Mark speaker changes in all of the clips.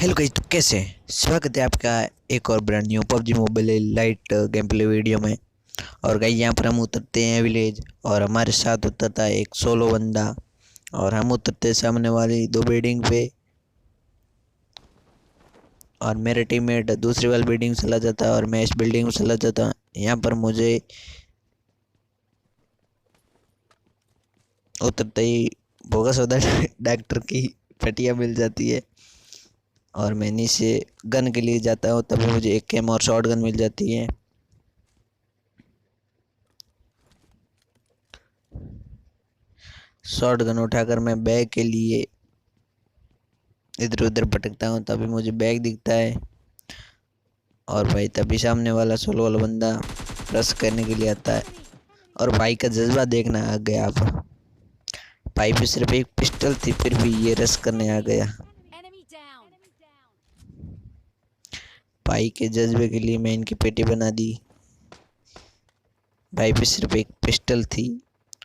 Speaker 1: Hello guys, तो कैसे हैं? स्वागत है आपका एक और brand new PUBG mobile light game play video में। और गाइस यहाँ पर हम उतरते हैं विलेज और हमारे साथ उतरता है एक सोलो बंदा। और हम उतरते हैं सामने वाली दो बिल्डिंग पे और मेरे टीममेट दूसरी वाली बिल्डिंग चला जाता है और मैं इस बिल्डिंग में चला जाता हूँ। यहाँ पर मुझे उतरते ही बोगस होता डॉक्टर की पट्टियाँ मिल जाती है और मैं नीचे गन के लिए जाता हूँ। तभी मुझे एक कैम और शॉट गन मिल जाती है। शॉट गन उठाकर मैं बैग के लिए इधर उधर भटकता हूँ। तभी मुझे बैग दिखता है और भाई तभी सामने वाला सोलो वाला बंदा रश करने के लिए आता है। और भाई का जज्बा देखना आ गया आप। भाई पे सिर्फ एक पिस्टल थी फिर भी ये रश करने आ गया। भाई के जज्बे के लिए मैं इनकी पेटी बना दी। भाई पे सिर्फ एक पिस्टल थी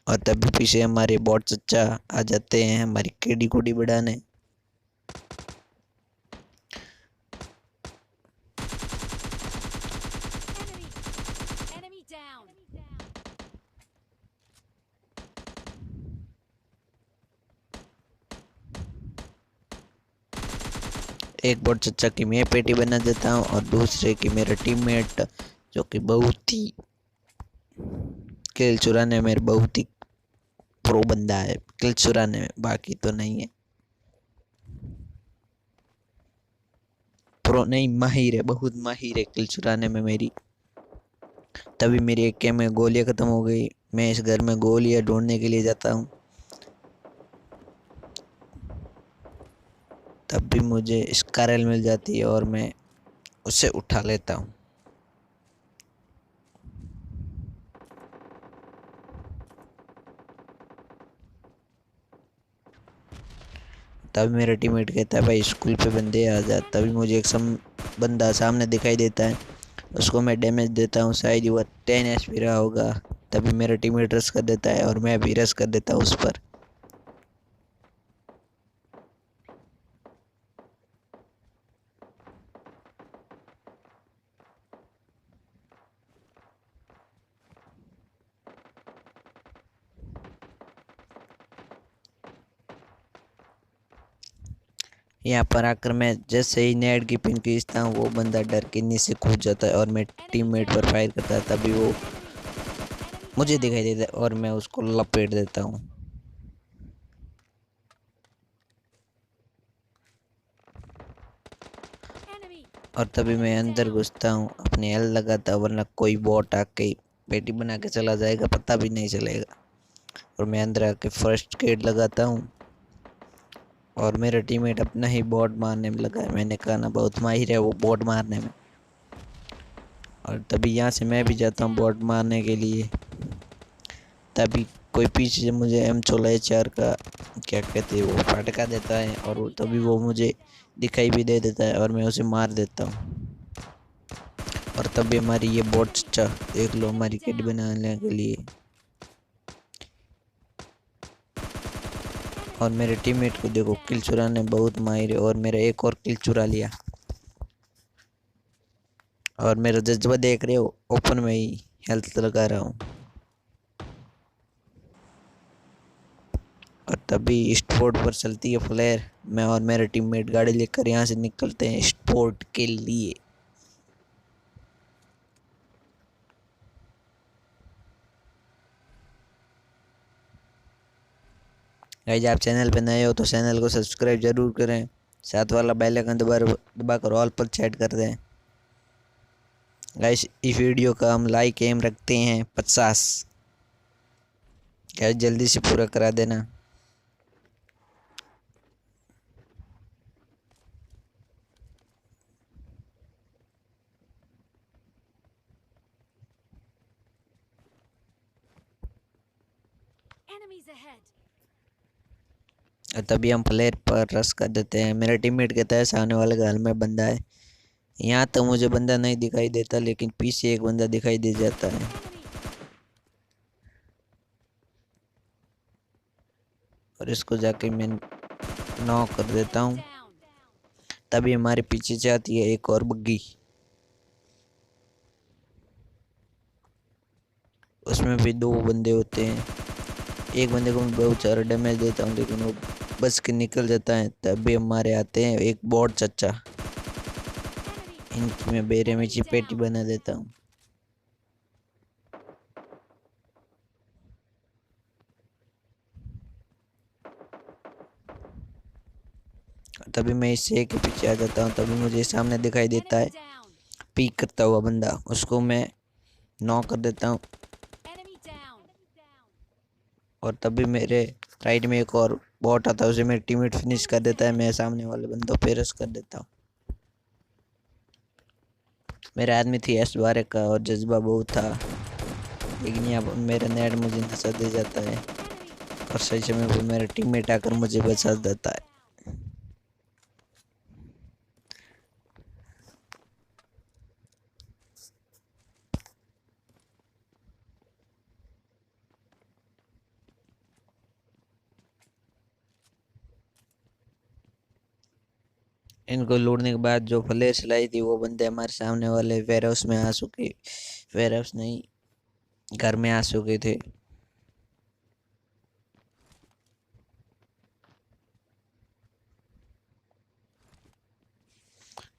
Speaker 1: और तभी पीछे हमारे बॉट चच्चा आ जाते हैं हमारी केडी कोडी बढ़ाने। एक बॉट चच्चा की मैं पेटी बना देता हूँ और दूसरे की मेरा टीममेट जो कि बहुत ही किल चुराने में बहुत ही प्रो बंदा है। किल चुराने में बाकी तो नहीं है, प्रो नहीं माहिर है, बहुत माहिर है किल चुराने में मेरी। तभी मेरी एक कैम में गोलियां खत्म हो गई। मैं इस घर में गोलियां ढूंढने के लिए जाता हूँ। तब भी मुझे स्कारल मिल जाती है और मैं उसे उठा लेता हूँ। तभी मेरा टीममेट कहता है भाई स्कूल पे बंदे आ जा। तभी मुझे एक बंदा सामने दिखाई देता है। उसको मैं डैमेज देता हूँ, शायद ही वह 10 एचपी रहा होगा। तभी मेरा टीममेट रश कर देता है और मैं भी रश कर देता हूँ उस पर। यहाँ पर आकर मैं जैसे ही नेट की पिन खींचता हूँ वो बंदा डर के नीचे कूद जाता है और मैं टीममेट पर फायर करता है। तभी वो मुझे दिखाई देता है और मैं उसको लपेट देता हूँ। और तभी मैं अंदर घुसता हूँ, अपनी एल लगाता, वरना कोई बॉट आके पेटी बना के चला जाएगा, पता भी नहीं चलेगा। और मैं अंदर आके फर्स्ट एड लगाता हूँ और मेरा टीममेट अपना ही बॉट मारने में लगा है। मैंने कहा ना बहुत माहिर है वो बॉट मारने में। और तभी यहाँ से मैं भी जाता हूँ बॉट मारने के लिए। तभी कोई पीछे से मुझे M16A4 का क्या कहते हैं वो फटका देता है और तभी वो मुझे दिखाई भी दे देता है और मैं उसे मार देता हूँ। और तभी हमारी ये बॉट चच्चा देख लो हमारी किट बनाने के लिए। और मेरे टीममेट को देखो किल चुराने बहुत माहिर है और मेरा एक और किल चुरा लिया। और मेरा जज्बा देख रहे हो, ओपन में ही हेल्थ लगा रहा हूँ। और तभी स्पोर्ट पर चलती है फ्लेयर। मैं और मेरा टीममेट गाड़ी लेकर यहाँ से निकलते हैं स्पोर्ट के लिए। गाइस आप चैनल पे नए हो तो चैनल को सब्सक्राइब जरूर करें, साथ वाला बेल आइकन दबाकर ऑल पर सेट कर दें। गाइस इस वीडियो का हम लाइक एम रखते हैं 50। गाइस जल्दी से पूरा करा देना। और तभी हम फ्लेयर पर रश कर देते हैं। मेरा टीममेट कहता है सामने वाले घर में बंदा है। यहाँ तो मुझे बंदा नहीं दिखाई देता लेकिन पीछे एक बंदा दिखाई दे जाता है। और इसको जाके मैं नॉक कर देता हूँ। तभी हमारे पीछे से आती है एक और बग्गी। उसमें भी दो बंदे होते हैं। एक बंदे को मैं बहुत सारा डैमेज देता हूँ लेकिन वो बच के निकल जाता है। तभी हमारे आते हैं एक बॉट चचा। इनकी मैं बेरे में पेटी बना देता हूँ। तभी मैं इस शेर के पीछे आ जाता हूँ। तभी मुझे सामने दिखाई देता है पीक करता हुआ बंदा। उसको मैं नॉक कर देता हूँ। और तभी मेरे राइट में एक और बॉट आता है, उसे मेरे टीममेट फिनिश कर देता है। मैं सामने वाले बंदों पे रश कर देता हूँ। मेरे आदमी थी S12 का और जज्बा बहुत था, लेकिन यहाँ मेरा नेट मुझे नशा दे जाता है और सही समय पर मेरा टीममेट आकर मुझे बचा देता है। इनको लूटने के बाद जो फ्लैश लाई थी वो बंदे हमारे सामने वाले वेयर हाउस में आ चुके, वेयर हाउस नहीं, घर में आ चुके थे।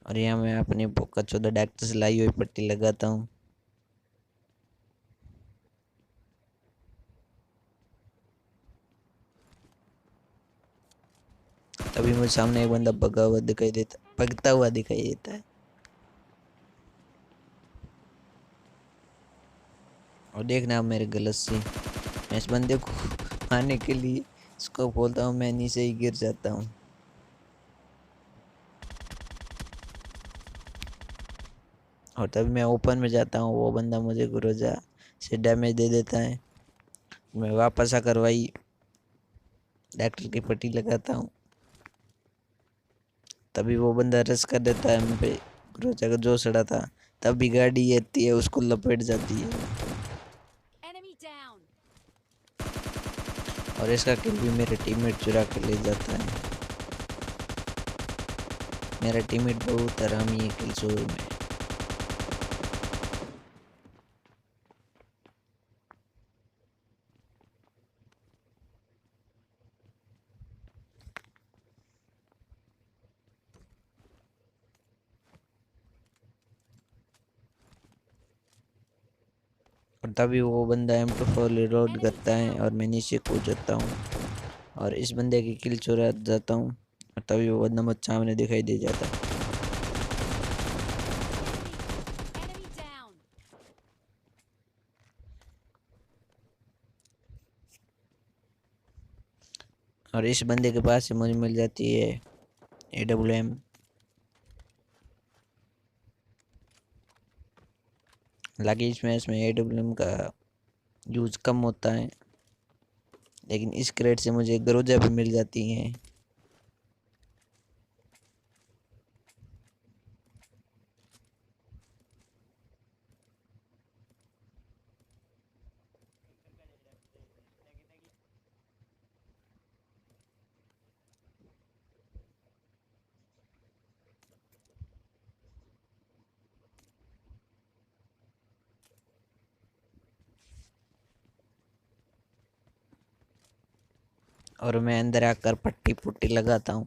Speaker 1: और यहाँ मैं अपनी पोका 14 डॉक्टर से लाई हुई पट्टी लगाता हूँ। तभी मुझे सामने एक बंदा भगता हुआ दिखाई देता है। और देखना आप मेरे गलत से मैं इस बंदे को मारने के लिए इसको बोलता हूँ, मैं नीचे ही गिर जाता हूँ। और तभी मैं ओपन में जाता हूँ, वो बंदा मुझे गुरोजा से डैमेज दे देता है। मैं वापस आकर वही डॉक्टर की पट्टी लगाता हूँ। तभी वो बंदा रस कर देता है मुझ पे, गुरोजा का जो सड़ा था। तभी गाड़ी आती है, उसको लपेट जाती है और इसका किल भी मेरे टीममेट चुरा कर ले जाता है। मेरा टीममेट बहुत हरामी है किल चोर में। और तभी वो बंदा M24 रिलोड करता है और मैं नीचे कूद जाता हूँ और इस बंदे की किल चुरा जाता हूँ। और तभी वो बंदा मुझे सामने दिखाई दे जाता है। और इस बंदे के पास से मुझे मिल जाती है AWM। हालांकि इसमें AWM का यूज कम होता है, लेकिन इस क्रेट से मुझे ग्रोजा भी मिल जाती हैं। और मैं अंदर आकर पट्टी पुट्टी लगाता हूँ।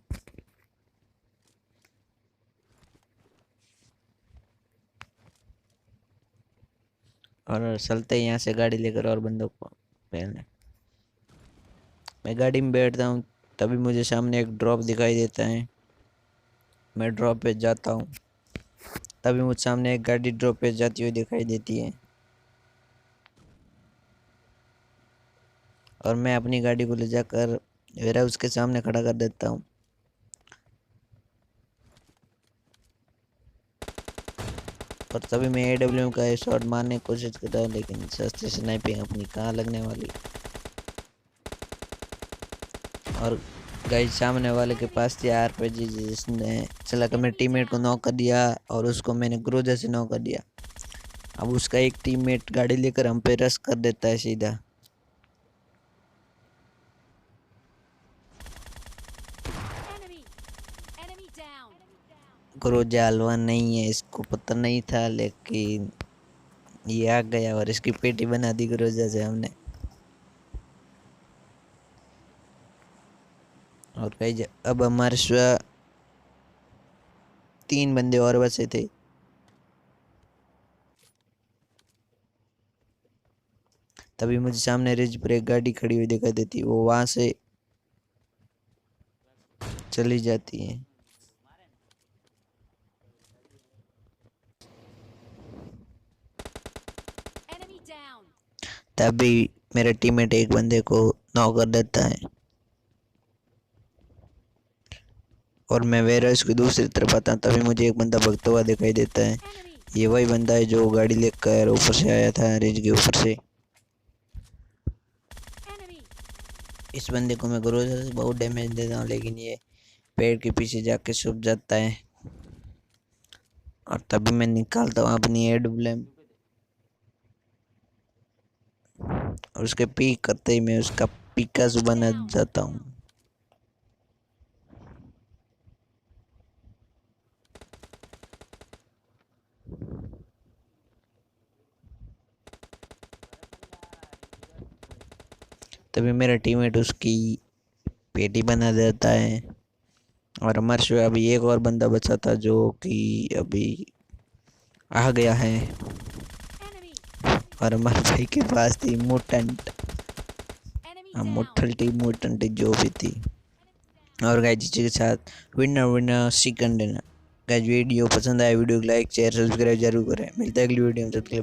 Speaker 1: और चलते यहाँ से गाड़ी लेकर और बंदों को पहले मैं गाड़ी में बैठता हूँ। तभी मुझे सामने एक ड्रॉप दिखाई देता है। मैं ड्रॉप पे जाता हूँ। तभी मुझे सामने एक गाड़ी ड्रॉप पे जाती हुई दिखाई देती है और मैं अपनी गाड़ी को ले जाकर वेयर हाउस के सामने खड़ा कर देता हूँ। और तभी मैं AWM का शॉट मारने की कोशिश करता हूँ, लेकिन सस्ती स्नाइपिंग अपनी कहाँ लगने वाली। और गाइस सामने वाले के पास थी RPG, जिसने चला कर मेरे टीममेट को नॉक कर दिया और उसको मैंने ग्रोजा से नॉक कर दिया। अब उसका एक टीममेट गाड़ी लेकर हम पे रश कर देता है सीधा। गुरोजा हलवा नहीं है, इसको पता नहीं था, लेकिन ये आ गया और इसकी पेटी बना दी गुरोजा से हमने। और कई अब हमारे 3 बंदे और बचे थे। तभी मुझे सामने रिज पर एक गाड़ी खड़ी हुई दिखाई देती, वो वहां से चली जाती है। तभी मेरा टीममेट एक बंदे को नॉक कर देता है और मैं वेयरहाउस की दूसरी तरफ आता हूँ। तभी मुझे एक बंदा भगता हुआ दिखाई देता है। ये वही बंदा है जो गाड़ी लेकर ऊपर से आया था, रिज के ऊपर से। इस बंदे को मैं ग्रोजर से बहुत डैमेज देता हूँ, लेकिन ये पेड़ के पीछे जाके छुप जाता है। और तभी मैं निकालता हूँ अपनी AWM और उसके पीक करते ही मैं उसका पिकासो बना जाता हूँ। तभी मेरा टीममेट उसकी पेटी बना देता है और हमारे से अभी एक और बंदा बचा था जो कि अभी आ गया है। और हमारे भाई के पास थी मोटेंट, मोटल टीम मोटेंट जो भी थी। और गाइस जिसके साथ winner winner chicken dinner. Guys video पसंद आया वीडियो को लाइक शेयर सब्सक्राइब जरूर करें। मिलते हैं अगली वीडियो में।